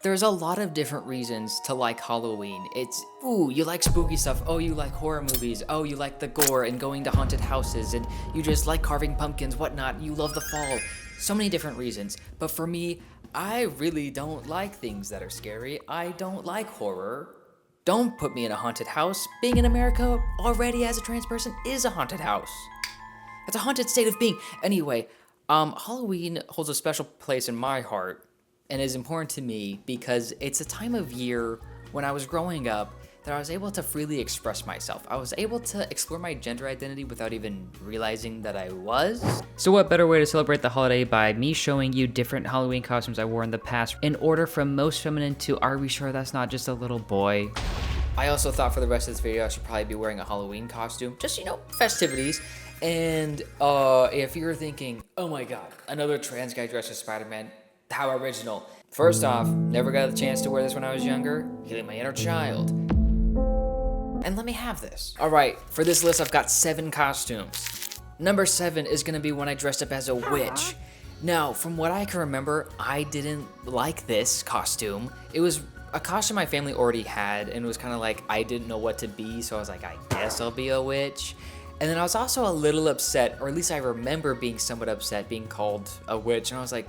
There's a lot of different reasons to like Halloween. It's, ooh, you like spooky stuff. Oh, you like horror movies. Oh, you like the gore and going to haunted houses. And you just like carving pumpkins, whatnot. You love the fall. So many different reasons. But for me, I really don't like things that are scary. I don't like horror. Don't put me in a haunted house. Being in America already as a trans person is a haunted house. It's a haunted state of being. Anyway, Halloween holds a special place in my heart and is important to me because it's a time of year when I was growing up that I was able to freely express myself. I was able to explore my gender identity without even realizing that I was. So what better way to celebrate the holiday by me showing you different Halloween costumes I wore in the past in order from most feminine to are we sure that's not just a little boy? I also thought for the rest of this video I should probably be wearing a Halloween costume, just, festivities. And if you're thinking, oh my god, another trans guy dressed as Spider-Man, how original. First off, never got the chance to wear this when I was younger, healing my inner child. And let me have this. All right, for this list I've got 7 costumes. Number 7 is gonna be when I dressed up as a witch. Now, from what I can remember, I didn't like this costume. It was a costume my family already had, and it was kind of like I didn't know what to be, so I was like, I guess I'll be a witch. And then I was also a little upset, or at least I remember being somewhat upset being called a witch, and I was like,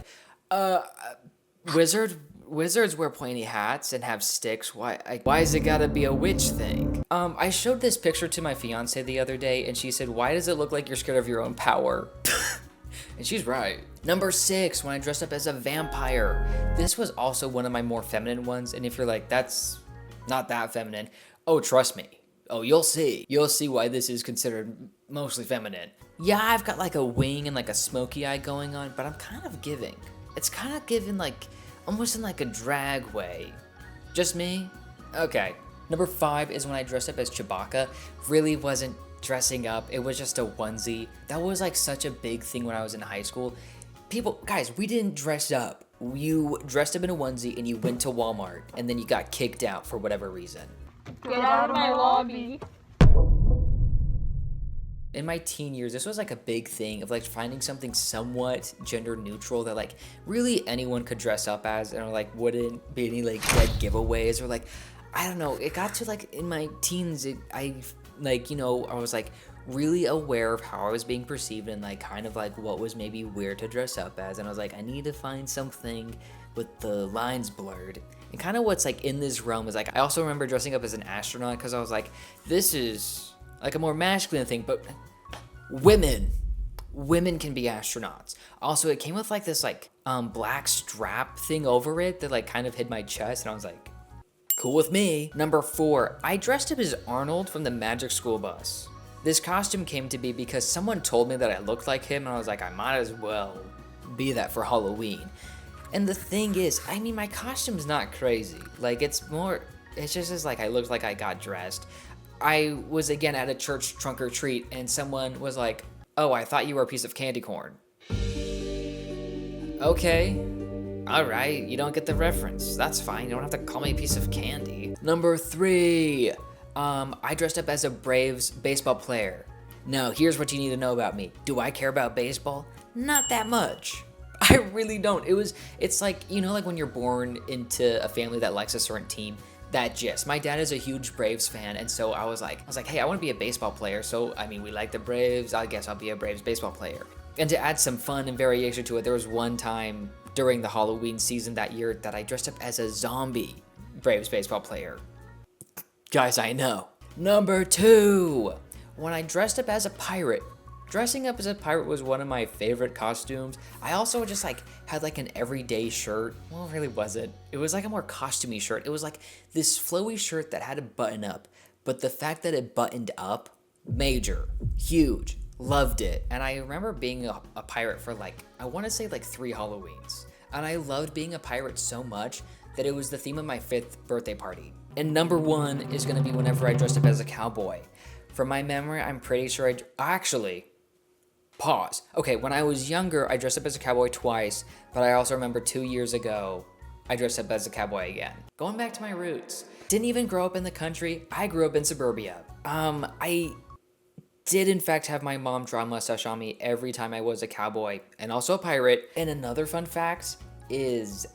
wizards wear pointy hats and have sticks. Why is it gotta be a witch thing? I showed this picture to my fiance the other day, and she said, why does it look like you're scared of your own power? And she's right. Number 6, when I dressed up as a vampire. This was also one of my more feminine ones, and if you're like, that's not that feminine, oh, trust me. Oh, you'll see. You'll see why this is considered mostly feminine. Yeah, I've got like a wing and like a smoky eye going on, but I'm kind of giving. It's kind of given like, almost in like a drag way. Just me? Okay. Number 5 is when I dressed up as Chewbacca. Really wasn't dressing up, it was just a onesie. That was like such a big thing when I was in high school. Guys, we didn't dress up. You dressed up in a onesie and you went to Walmart and then you got kicked out for whatever reason. Get out of my lobby. In my teen years, this was like a big thing of like finding something somewhat gender neutral that like really anyone could dress up as and like wouldn't be any like dead giveaways or like, I don't know. It got to like in my teens, I was like really aware of how I was being perceived and like kind of like what was maybe weird to dress up as. And I was like, I need to find something with the lines blurred. And kind of what's like in this realm is like, I also remember dressing up as an astronaut because I was like, this is like a more masculine thing, but women can be astronauts. Also, it came with like this like black strap thing over it that like kind of hid my chest, and I was like, cool with me. Number 4, I dressed up as Arnold from the Magic School Bus. This costume came to be because someone told me that I looked like him, and I was like, I might as well be that for Halloween. And the thing is, I mean, my costume's not crazy. Like, it's just as like I looked like I got dressed. I was again at a church trunk or treat, and someone was like, oh, I thought you were a piece of candy corn. Okay. All right, you don't get the reference. That's fine. You don't have to call me a piece of candy. Number 3, I dressed up as a Braves baseball player. Now, here's what you need to know about me. Do I care about baseball? Not that much. I really don't. It's like, like when you're born into a family that likes a certain team, that gist. My dad is a huge Braves fan, and so I was like, hey, I want to be a baseball player. So, I mean, we like the Braves. I guess I'll be a Braves baseball player. And to add some fun and variation to it, there was one time during the Halloween season that year that I dressed up as a zombie Braves baseball player. Guys, I know. Number 2, when I dressed up as a pirate. Dressing up as a pirate was one of my favorite costumes. I also just like had like an everyday shirt. Well, it really wasn't. It was like a more costumey shirt. It was like this flowy shirt that had a button up, but the fact that it buttoned up, major, huge, loved it. And I remember being a pirate for like, I want to say like 3 Halloweens. And I loved being a pirate so much that it was the theme of my 5th birthday party. And number 1 is gonna be whenever I dressed up as a cowboy. From my memory, I'm pretty sure pause. Okay, when I was younger, I dressed up as a cowboy twice, but I also remember 2 years ago, I dressed up as a cowboy again. Going back to my roots. Didn't even grow up in the country. I grew up in suburbia. I did in fact have my mom draw a mustache on me every time I was a cowboy and also a pirate. And another fun fact, is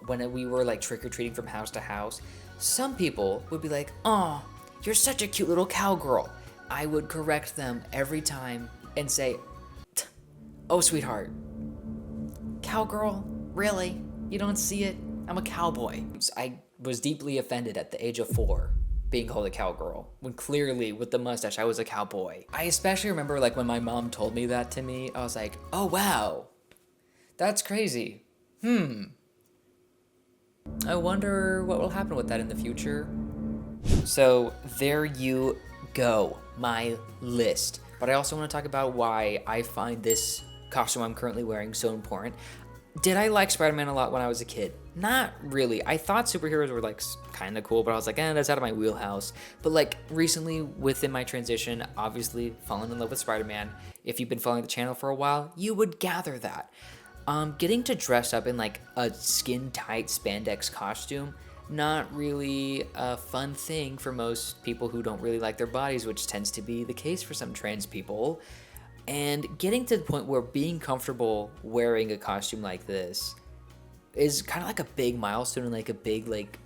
when we were like trick-or-treating from house to house, some people would be like, "Oh, you're such a cute little cowgirl." I would correct them every time and say, "Oh, sweetheart, cowgirl? Really? You don't see it? I'm a cowboy." I was deeply offended at the age of 4 being called a cowgirl, when clearly with the mustache I was a cowboy. I especially remember like when my mom told me that to me, I was like, oh wow, that's crazy. I wonder what will happen with that in the future. So there you go, my list. But I also want to talk about why I find this costume I'm currently wearing so important. Did I like Spider-Man a lot when I was a kid? Not really. I thought superheroes were like kind of cool, but I was like, that's out of my wheelhouse. But like recently within my transition, obviously falling in love with Spider-Man. If you've been following the channel for a while, you would gather that. Getting to dress up in like a skin-tight spandex costume, not really a fun thing for most people who don't really like their bodies, which tends to be the case for some trans people. And getting to the point where being comfortable wearing a costume like this is kind of like a big milestone and like a big like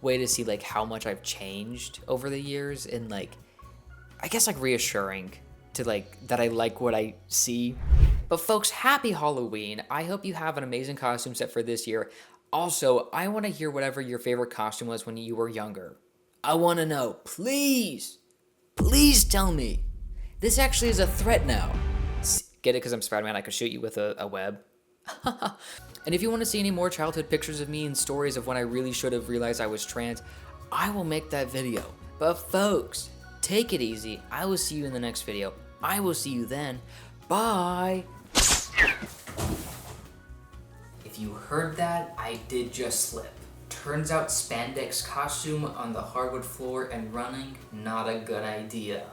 way to see like how much I've changed over the years, and like I guess like reassuring to like that I like what I see. But folks, happy Halloween. I hope you have an amazing costume set for this year. Also, I want to hear whatever your favorite costume was when you were younger. I want to know. Please tell me. This actually is a threat now. Get it? Because I'm Spider-Man, I could shoot you with a web. And if you want to see any more childhood pictures of me and stories of when I really should have realized I was trans, I will make that video. But folks, take it easy. I will see you in the next video. I will see you then. Bye. If you heard that, I did just slip. Turns out spandex costume on the hardwood floor and running, not a good idea.